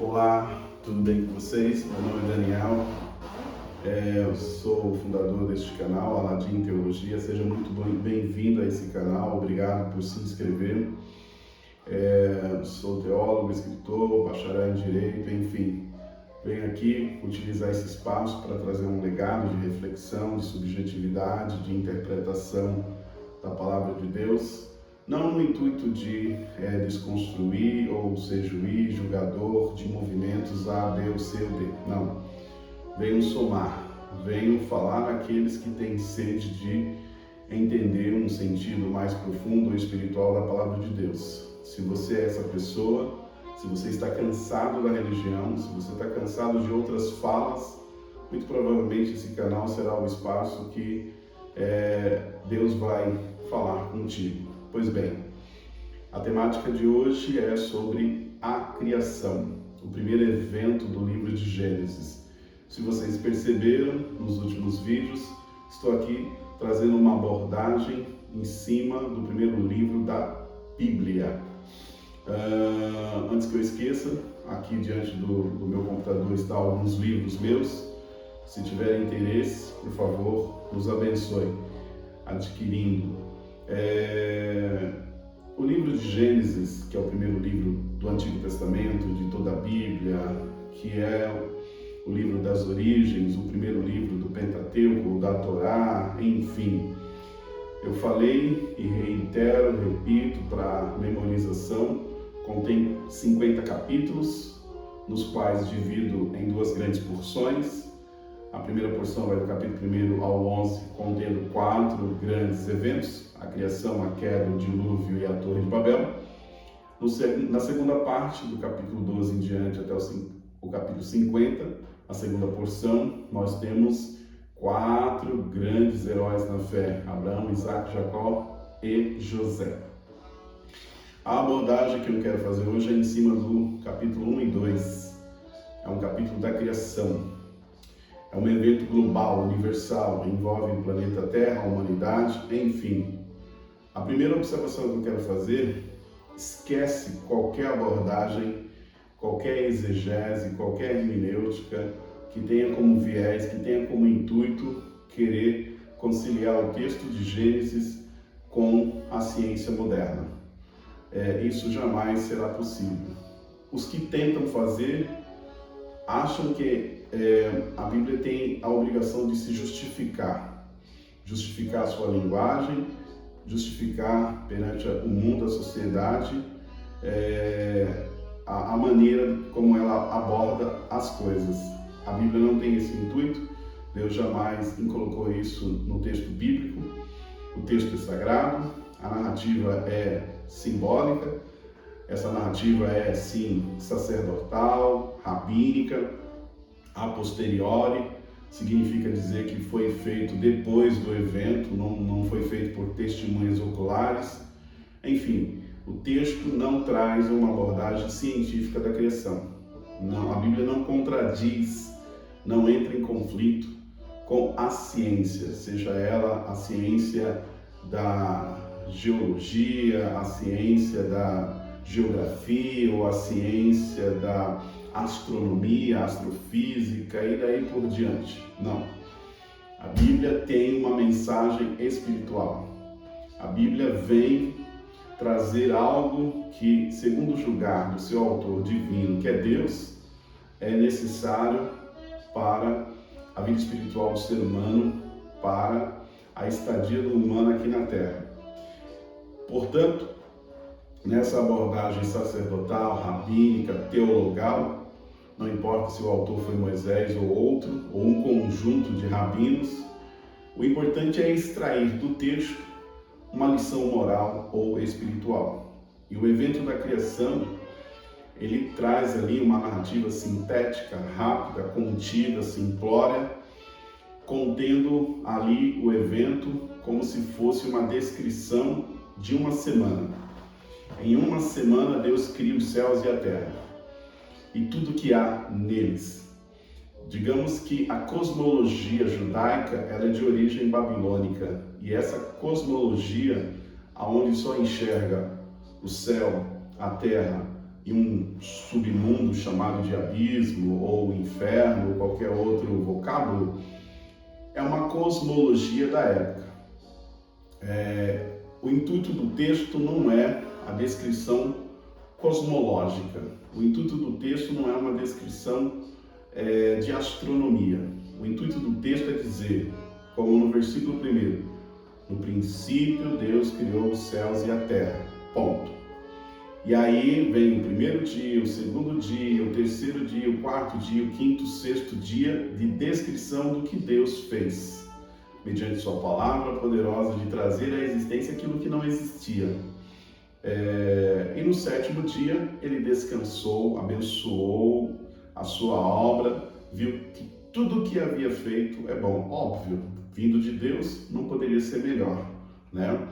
Olá, tudo bem com vocês? Meu nome é Daniel, eu sou o fundador deste canal, Aladim Teologia. Seja muito bem-vindo a esse canal, obrigado por se inscrever. Sou teólogo, escritor, bacharel em Direito, enfim. Venho aqui utilizar esse espaço para trazer um legado de reflexão, de subjetividade, de interpretação da Palavra de Deus, não no intuito de desconstruir ou ser juiz, julgador de movimentos A, B ou C ou D. Não. Venho somar, venho falar àqueles que têm sede de entender um sentido mais profundo ou espiritual da Palavra de Deus. Se você é essa pessoa, se você está cansado da religião, se você está cansado de outras falas, muito provavelmente esse canal será o espaço que Deus vai falar contigo. Pois bem, a temática de hoje é sobre a criação, o primeiro evento do livro de Gênesis. Se vocês perceberam nos últimos vídeos, estou aqui trazendo uma abordagem em cima do primeiro livro da Bíblia. Antes que eu esqueça, aqui diante do meu computador estão alguns livros meus. Se tiver interesse, por favor, nos abençoe adquirindo. O livro de Gênesis, que é o primeiro livro do Antigo Testamento, de toda a Bíblia, que é o livro das origens, o primeiro livro do Pentateuco, da Torá, enfim. Eu falei e reitero, repito, para memorização, contém 50 capítulos, nos quais divido em duas grandes porções. A primeira porção vai do capítulo 1 ao 11, contendo 4 grandes eventos: a criação, a queda, o dilúvio e a Torre de Babel. Na segunda parte, do capítulo 12 em diante até o capítulo 50, a segunda porção, nós temos 4 grandes heróis na fé: Abraão, Isaac, Jacó e José. A abordagem que eu quero fazer hoje é em cima do capítulo 1 e 2. É um capítulo da criação. É um evento global, universal, envolve o planeta Terra, a humanidade, enfim. A primeira observação que eu quero fazer: esquece qualquer abordagem, qualquer exegese, qualquer hermenêutica que tenha como viés, que tenha como intuito querer conciliar o texto de Gênesis com a ciência moderna. Isso jamais será possível. Os que tentam fazer acham que a Bíblia tem a obrigação de se justificar a sua linguagem, justificar perante o mundo, a sociedade, a maneira como ela aborda as coisas. A Bíblia não tem esse intuito. Deus jamais colocou isso no texto bíblico. O texto é sagrado, a narrativa é simbólica, essa narrativa é sim sacerdotal, rabínica, a posteriori, significa dizer que foi feito depois do evento, não foi feito por testemunhas oculares. Enfim, o texto não traz uma abordagem científica da criação. Não, a Bíblia não contradiz, não entra em conflito com a ciência, seja ela a ciência da geologia, a ciência da geografia ou a ciência da astronomia, astrofísica e daí por diante. Não. A Bíblia tem uma mensagem espiritual. A Bíblia vem trazer algo que, segundo o julgar do seu autor divino, que é Deus, é necessário para a vida espiritual do ser humano, para a estadia do humano aqui na Terra. Portanto, nessa abordagem sacerdotal, rabínica, teologal, não importa se o autor foi Moisés ou outro, ou um conjunto de rabinos, o importante é extrair do texto uma lição moral ou espiritual. E o evento da criação, ele traz ali uma narrativa sintética, rápida, contida, simplória, contendo ali o evento como se fosse uma descrição de uma semana. Em uma semana, Deus cria os céus e a terra e tudo que há neles. Digamos que a cosmologia judaica ela é de origem babilônica, e essa cosmologia, aonde só enxerga o céu, a terra, e um submundo chamado de abismo, ou inferno, ou qualquer outro vocábulo, é uma cosmologia da época. O intuito do texto não é a descrição cosmológica. O intuito do texto não é uma descrição de astronomia. O intuito do texto é dizer, como no versículo 1, no princípio Deus criou os céus e a terra. Ponto. E aí vem o primeiro dia, o segundo dia, o terceiro dia, o quarto dia, o quinto, o sexto dia de descrição do que Deus fez, mediante sua palavra poderosa de trazer à existência aquilo que não existia. E no sétimo dia ele descansou, abençoou a sua obra, viu que tudo o que havia feito é bom. Óbvio, vindo de Deus não poderia ser melhor, né?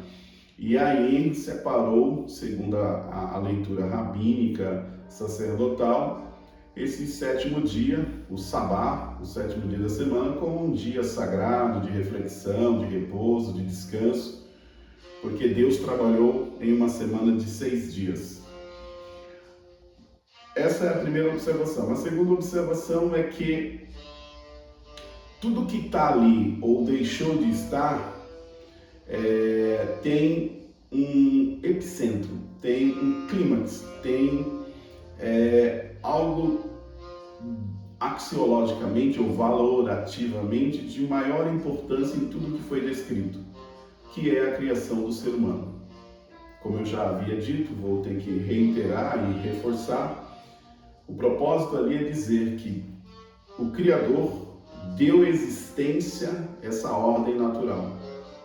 E aí separou, segundo a leitura rabínica, sacerdotal, esse sétimo dia, o sabá, o sétimo dia da semana, como um dia sagrado de reflexão, de repouso, de descanso, porque Deus trabalhou em uma semana de 6 dias. Essa é a primeira observação. A segunda observação é que tudo que está ali ou deixou de estar tem um epicentro, tem um clímax, tem algo axiologicamente ou valorativamente de maior importância em tudo que foi descrito, que é a criação do ser humano. Como eu já havia dito, vou ter que reiterar e reforçar, o propósito ali é dizer que o Criador deu existência a essa ordem natural.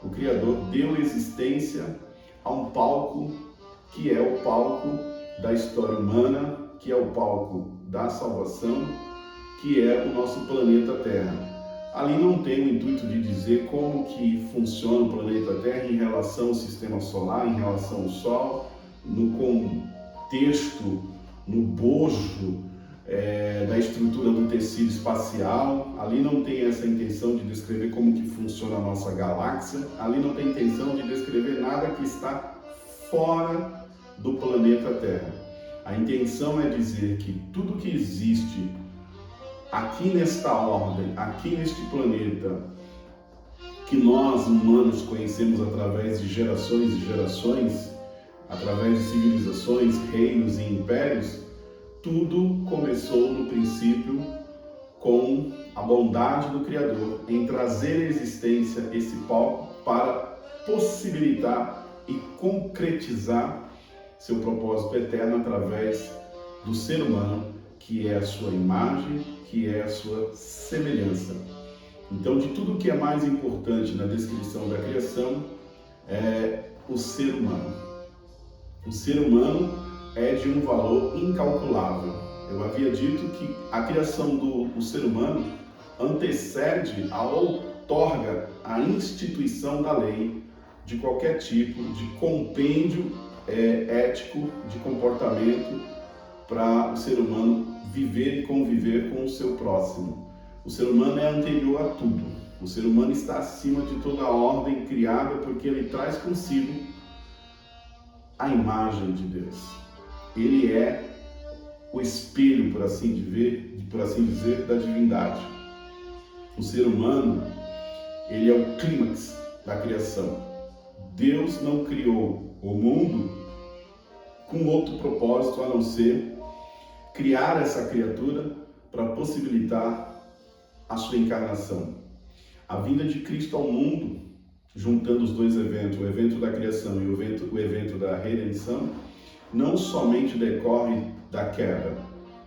O Criador deu existência a um palco que é o palco da história humana, que é o palco da salvação, que é o nosso planeta Terra. Ali não tem o intuito de dizer como que funciona o planeta Terra em relação ao sistema solar, em relação ao Sol, no contexto, no bojo da estrutura do tecido espacial. Ali não tem essa intenção de descrever como que funciona a nossa galáxia, ali não tem intenção de descrever nada que está fora do planeta Terra. A intenção é dizer que tudo que existe aqui nesta ordem, aqui neste planeta, que nós humanos conhecemos através de gerações e gerações, através de civilizações, reinos e impérios, tudo começou no princípio com a bondade do Criador em trazer à existência esse palco para possibilitar e concretizar seu propósito eterno através do ser humano, que é a sua imagem, que é a sua semelhança. Então, de tudo que é mais importante na descrição da criação é o ser humano. O ser humano é de um valor incalculável. Eu havia dito que a criação do ser humano antecede a outorga a instituição da lei de qualquer tipo de compêndio ético de comportamento para o ser humano viver e conviver com o seu próximo. O ser humano é anterior a tudo. O ser humano está acima de toda a ordem criada porque ele traz consigo a imagem de Deus. Ele é o espelho, por assim dizer, da divindade. O ser humano, ele é o clímax da criação. Deus não criou o mundo com outro propósito a não ser criar essa criatura para possibilitar a sua encarnação. A vinda de Cristo ao mundo, juntando os dois eventos, o evento da criação e o evento da redenção, não somente decorre da queda,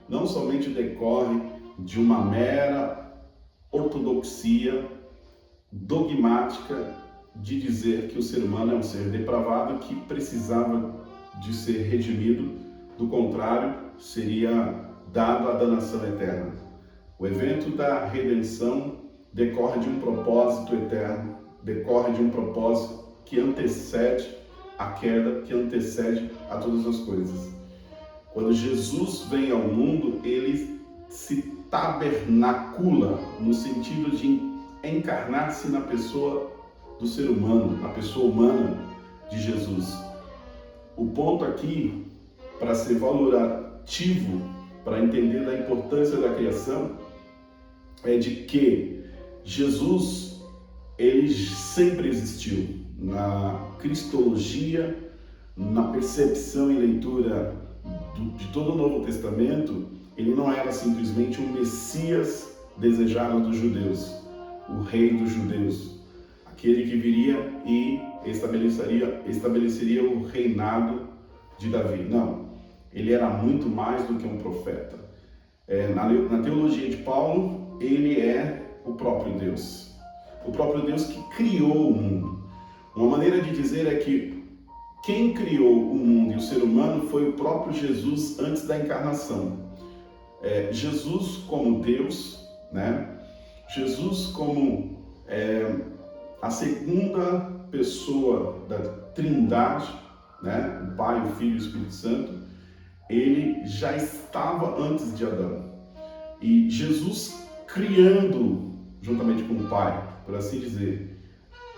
não somente decorre de uma mera ortodoxia dogmática de dizer que o ser humano é um ser depravado que precisava de ser redimido, do contrário, seria dado à danação eterna. O evento da redenção decorre de um propósito eterno, decorre de um propósito que antecede a queda, que antecede a todas as coisas. Quando Jesus vem ao mundo, ele se tabernacula no sentido de encarnar-se na pessoa do ser humano, na pessoa humana de Jesus. O ponto aqui para ser valorativo, para entender da importância da criação, é de que Jesus, ele sempre existiu. Na cristologia, na percepção e leitura de todo o Novo Testamento, ele não era simplesmente um Messias desejado dos judeus, o rei dos judeus, aquele que viria e estabeleceria o reinado de Davi. Não, ele era muito mais do que um profeta. Na teologia de Paulo, ele é o próprio Deus que criou o mundo. Uma maneira de dizer é que quem criou o mundo e o ser humano foi o próprio Jesus antes da encarnação. Jesus como Deus, né? Jesus como a segunda pessoa da Trindade, né? O Pai, o Filho e o Espírito Santo, ele já estava antes de Adão. E Jesus criando, juntamente com o Pai, por assim dizer,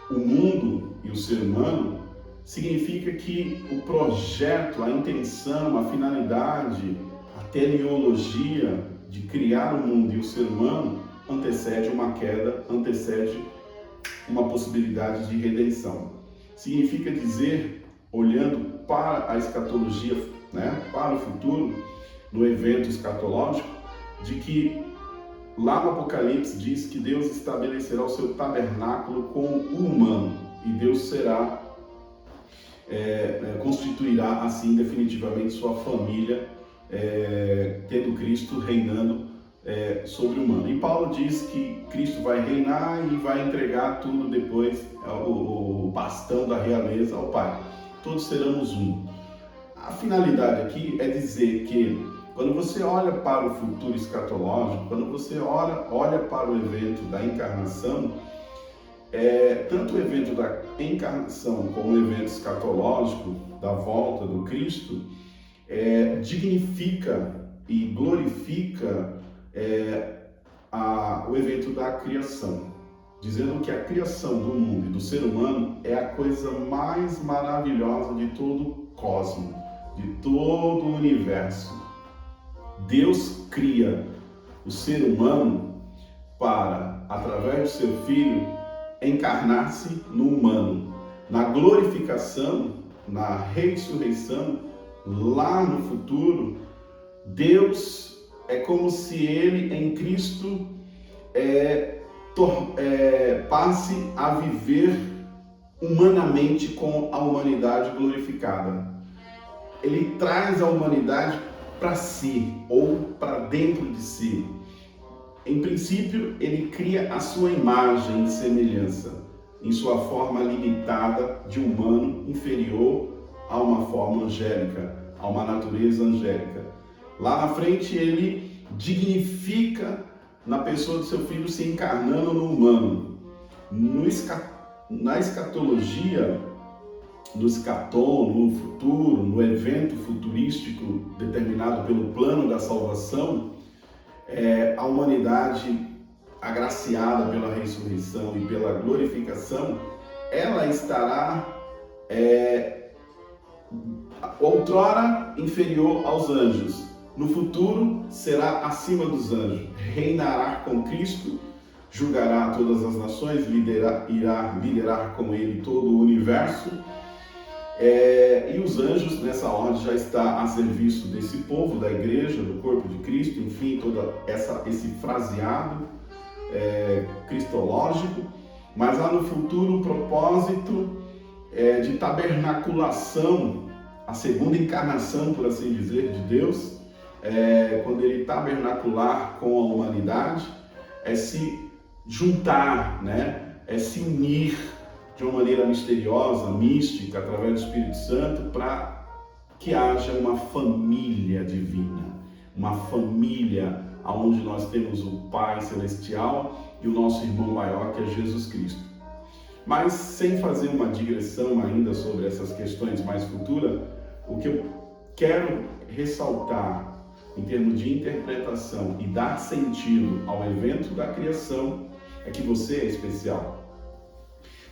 o mundo e o ser humano, significa que o projeto, a intenção, a finalidade, a teleologia de criar o mundo e o ser humano antecede uma queda, antecede uma possibilidade de redenção. Significa dizer, olhando para a escatologia, né, para o futuro, no evento escatológico, de que lá no Apocalipse diz que Deus estabelecerá o seu tabernáculo com o humano e Deus constituirá assim definitivamente sua família, tendo Cristo reinando sobre o humano. E Paulo diz que Cristo vai reinar e vai entregar tudo depois, o bastão da realeza ao Pai. Todos seremos um. A finalidade aqui é dizer que quando você olha para o futuro escatológico, quando você olha para o evento da encarnação, tanto o evento da encarnação como o evento escatológico da volta do Cristo, dignifica e glorifica o evento da criação, dizendo que a criação do mundo e do ser humano é a coisa mais maravilhosa de todo o cosmos, de todo o universo. Deus cria o ser humano para, através do seu Filho, encarnar-se no humano. Na glorificação, na ressurreição, lá no futuro, Deus é como se ele, em Cristo, passe a viver humanamente com a humanidade glorificada. Ele traz a humanidade para si, ou para dentro de si. Em princípio, ele cria a sua imagem e semelhança, em sua forma limitada de humano inferior a uma forma angélica, a uma natureza angélica. Lá na frente, ele dignifica na pessoa do seu Filho se encarnando no humano. Na escatologia, no escatom, no futuro, no evento futurístico determinado pelo plano da salvação, a humanidade agraciada pela ressurreição e pela glorificação, ela estará outrora inferior aos anjos, no futuro será acima dos anjos, reinará com Cristo, julgará todas as nações, irá liderar com ele todo o universo. E os anjos, nessa ordem, já está a serviço desse povo, da igreja, do corpo de Cristo, enfim, todo esse fraseado cristológico. Mas lá no futuro, o propósito de tabernaculação, a segunda encarnação, por assim dizer, de Deus, quando ele tabernacular com a humanidade, é se juntar, né? É se unir de uma maneira misteriosa, mística, através do Espírito Santo, para que haja uma família divina, uma família onde nós temos o Pai Celestial e o nosso irmão maior, que é Jesus Cristo. Mas, sem fazer uma digressão ainda sobre essas questões mais futuras, o que eu quero ressaltar em termos de interpretação e dar sentido ao evento da criação é que você é especial.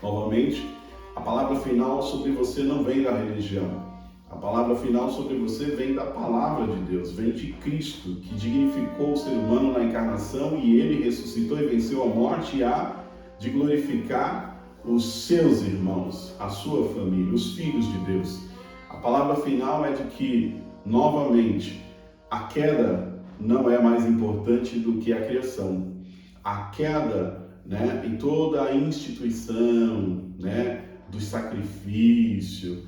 Novamente, a palavra final sobre você não vem da religião. A A palavra final sobre você vem da palavra de Deus, vem de Cristo, que dignificou o ser humano na encarnação e ele ressuscitou e venceu a morte e há de glorificar os seus irmãos, a sua família, os filhos de Deus. A palavra final é de que, novamente, a queda não é mais importante do que a criação. A queda, em toda a instituição, do sacrifício,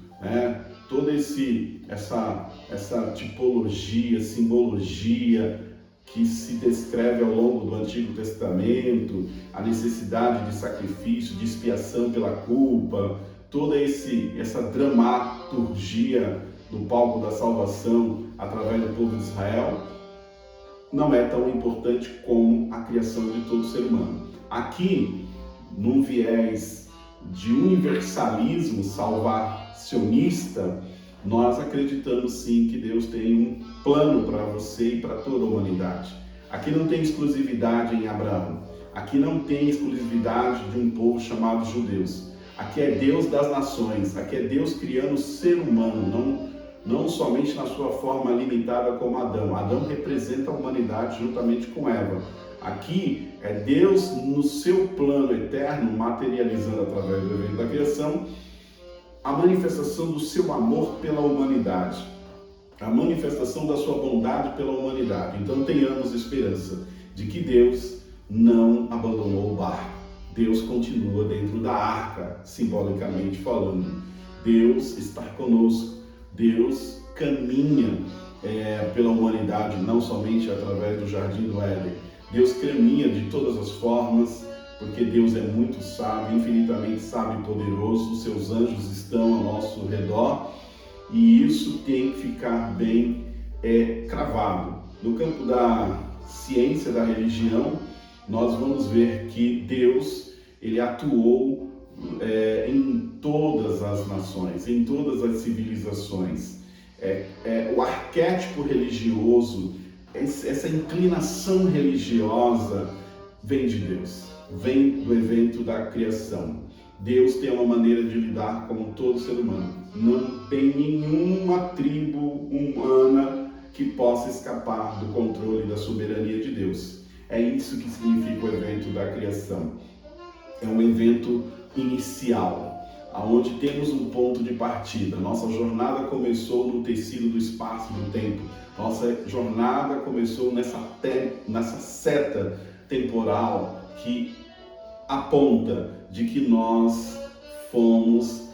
toda essa tipologia, simbologia que se descreve ao longo do Antigo Testamento, a necessidade de sacrifício, de expiação pela culpa, toda essa dramaturgia do palco da salvação através do povo de Israel, não é tão importante como a criação de todo ser humano. Aqui, num viés de universalismo salvacionista, nós acreditamos sim que Deus tem um plano para você e para toda a humanidade. Aqui não tem exclusividade em Abraão. Aqui não tem exclusividade de um povo chamado judeus. Aqui é Deus das nações. Aqui é Deus criando o ser humano, não somente na sua forma limitada como Adão. Adão representa a humanidade juntamente com Eva. Aqui é Deus no seu plano eterno, materializando através do evento da criação, a manifestação do seu amor pela humanidade, a manifestação da sua bondade pela humanidade. Então tenhamos esperança de que Deus não abandonou o barco. Deus continua dentro da arca, simbolicamente falando. Deus está conosco. Deus caminha pela humanidade, não somente através do Jardim do Éden. Deus caminha de todas as formas, porque Deus é muito sábio, infinitamente sábio e poderoso. Os seus anjos estão ao nosso redor e isso tem que ficar bem cravado. No campo da ciência, da religião, nós vamos ver que Deus, ele atuou em todas as nações, em todas as civilizações. O arquétipo religioso, essa inclinação religiosa vem de Deus, vem do evento da criação. Deus tem uma maneira de lidar com todo ser humano. Não tem nenhuma tribo humana que possa escapar do controle da soberania de Deus. É isso que significa o evento da criação. É um evento inicial, onde temos um ponto de partida. Nossa jornada começou no tecido do espaço e do tempo. Nossa jornada começou nessa seta temporal que aponta de que nós fomos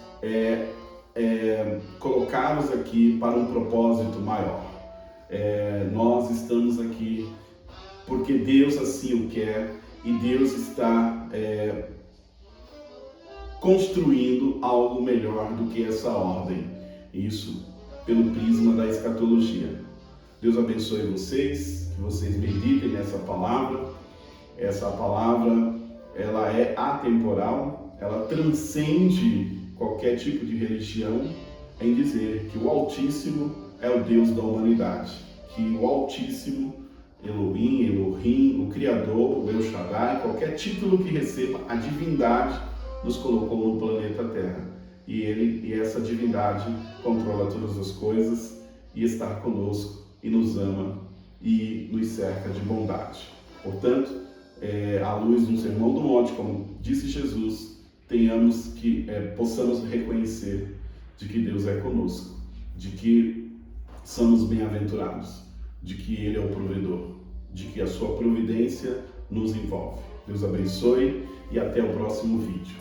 colocados aqui para um propósito maior. Nós estamos aqui porque Deus assim o quer e Deus está construindo algo melhor do que essa ordem. Isso pelo prisma da escatologia. Deus abençoe vocês, que vocês meditem nessa palavra. Essa palavra, ela é atemporal, ela transcende qualquer tipo de religião em dizer que o Altíssimo é o Deus da humanidade, que o Altíssimo, Elohim, o Criador, o El Shaddai, qualquer título que receba, a divindade nos colocou no planeta Terra. E essa divindade controla todas as coisas e está conosco e nos ama e nos cerca de bondade. Portanto, à luz do Sermão do Monte, como disse Jesus, possamos reconhecer de que Deus é conosco, de que somos bem-aventurados, de que Ele é o provedor, de que a sua providência nos envolve. Deus abençoe e até o próximo vídeo.